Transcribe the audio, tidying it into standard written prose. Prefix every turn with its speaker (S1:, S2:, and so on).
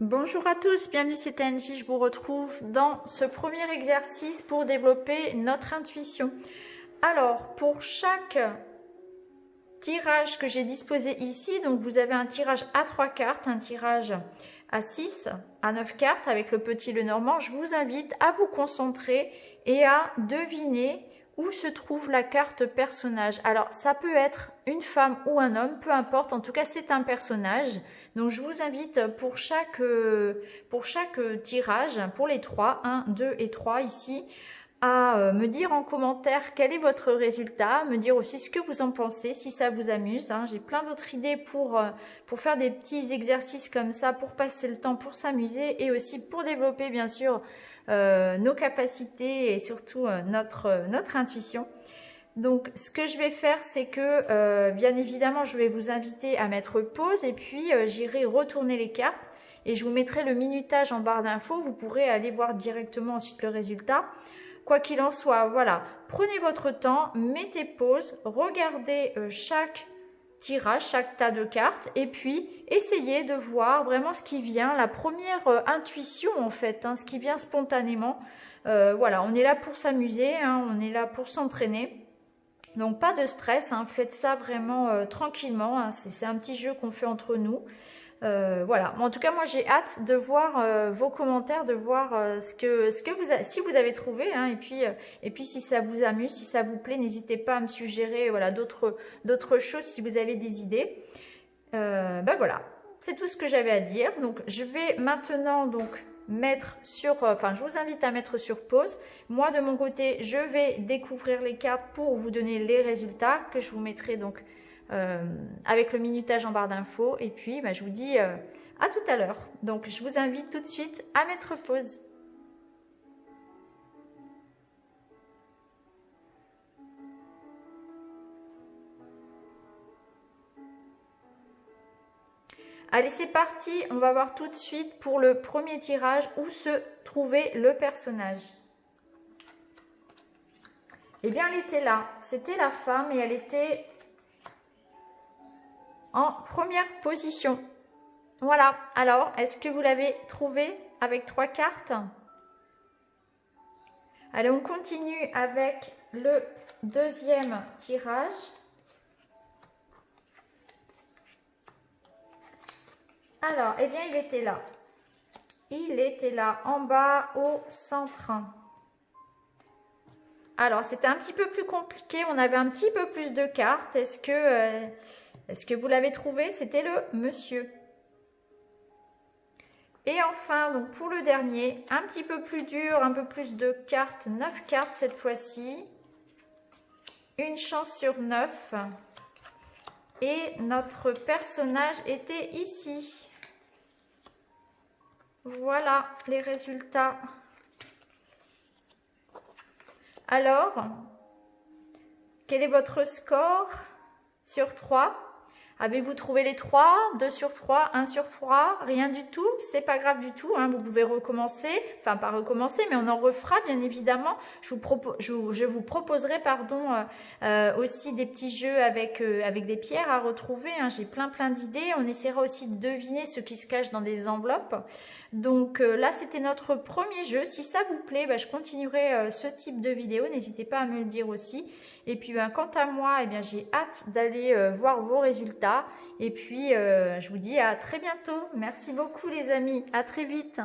S1: Bonjour à tous, bienvenue, c'est Angie, je vous retrouve dans ce premier exercice pour développer notre intuition. Alors, pour chaque tirage que j'ai disposé ici, donc vous avez un tirage à 3 cartes, un tirage à 6, à 9 cartes avec le petit Lenormand, je vous invite à vous concentrer et à deviner où se trouve la carte personnage. Alors, ça peut être une femme ou un homme, peu importe, en tout cas, c'est un personnage. Donc, je vous invite pour chaque tirage, pour les 3, 1, 2 et 3 ici, à me dire en commentaire quel est votre résultat, me dire aussi ce que vous en pensez, si ça vous amuse. J'ai plein d'autres idées pour faire des petits exercices comme ça, pour passer le temps, pour s'amuser et aussi pour développer bien sûr nos capacités et surtout notre intuition. Donc ce que je vais faire, c'est que bien évidemment je vais vous inviter à mettre pause et puis j'irai retourner les cartes et je vous mettrai le minutage en barre d'infos, vous pourrez aller voir directement ensuite le résultat. Quoi qu'il en soit, voilà, prenez votre temps, mettez pause, regardez chaque tirage, chaque tas de cartes et puis essayez de voir vraiment ce qui vient, la première intuition en fait, ce qui vient spontanément. Voilà, on est là pour s'amuser, on est là pour s'entraîner. Donc pas de stress, faites ça vraiment tranquillement, c'est un petit jeu qu'on fait entre nous. Voilà, en tout cas moi j'ai hâte de voir vos commentaires, de voir si vous avez trouvé, et puis si ça vous amuse, si ça vous plaît, n'hésitez pas à me suggérer voilà, d'autres choses si vous avez des idées. Voilà, c'est tout ce que j'avais à dire. Donc je vais maintenant mettre sur, je vous invite à mettre sur pause. Moi de mon côté, je vais découvrir les cartes pour vous donner les résultats que je vous mettrai donc avec le minutage en barre d'infos. Et puis, je vous dis à tout à l'heure. Donc, je vous invite tout de suite à mettre pause. Allez, c'est parti. On va voir tout de suite pour le premier tirage où se trouvait le personnage. Eh bien, elle était là. C'était la femme et elle était en première position. Voilà. Alors, est-ce que vous l'avez trouvé avec 3 cartes? Allez, on continue avec le deuxième tirage. Alors, eh bien, il était là. Il était là, en bas, au centre. Alors, c'était un petit peu plus compliqué. On avait un petit peu plus de cartes. Est-ce que vous l'avez trouvé? C'était le monsieur. Et enfin, donc pour le dernier, un petit peu plus dur, un peu plus de cartes. 9 cartes cette fois-ci. Une chance sur 9. Et notre personnage était ici. Voilà les résultats. Alors, quel est votre score sur 3? Avez-vous trouvé les 3, 2 sur 3, 1 sur 3? Rien du tout, c'est pas grave du tout, vous pouvez recommencer, enfin pas recommencer, mais on en refera bien évidemment. Je vous proposerai aussi des petits jeux avec des pierres à retrouver, j'ai plein d'idées. On essaiera aussi de deviner ce qui se cache dans des enveloppes. Donc là, c'était notre premier jeu. Si ça vous plaît, je continuerai ce type de vidéo, n'hésitez pas à me le dire aussi. Et puis quant à moi, j'ai hâte d'aller voir vos résultats. Et puis je vous dis à très bientôt. Merci beaucoup les amis, à très vite.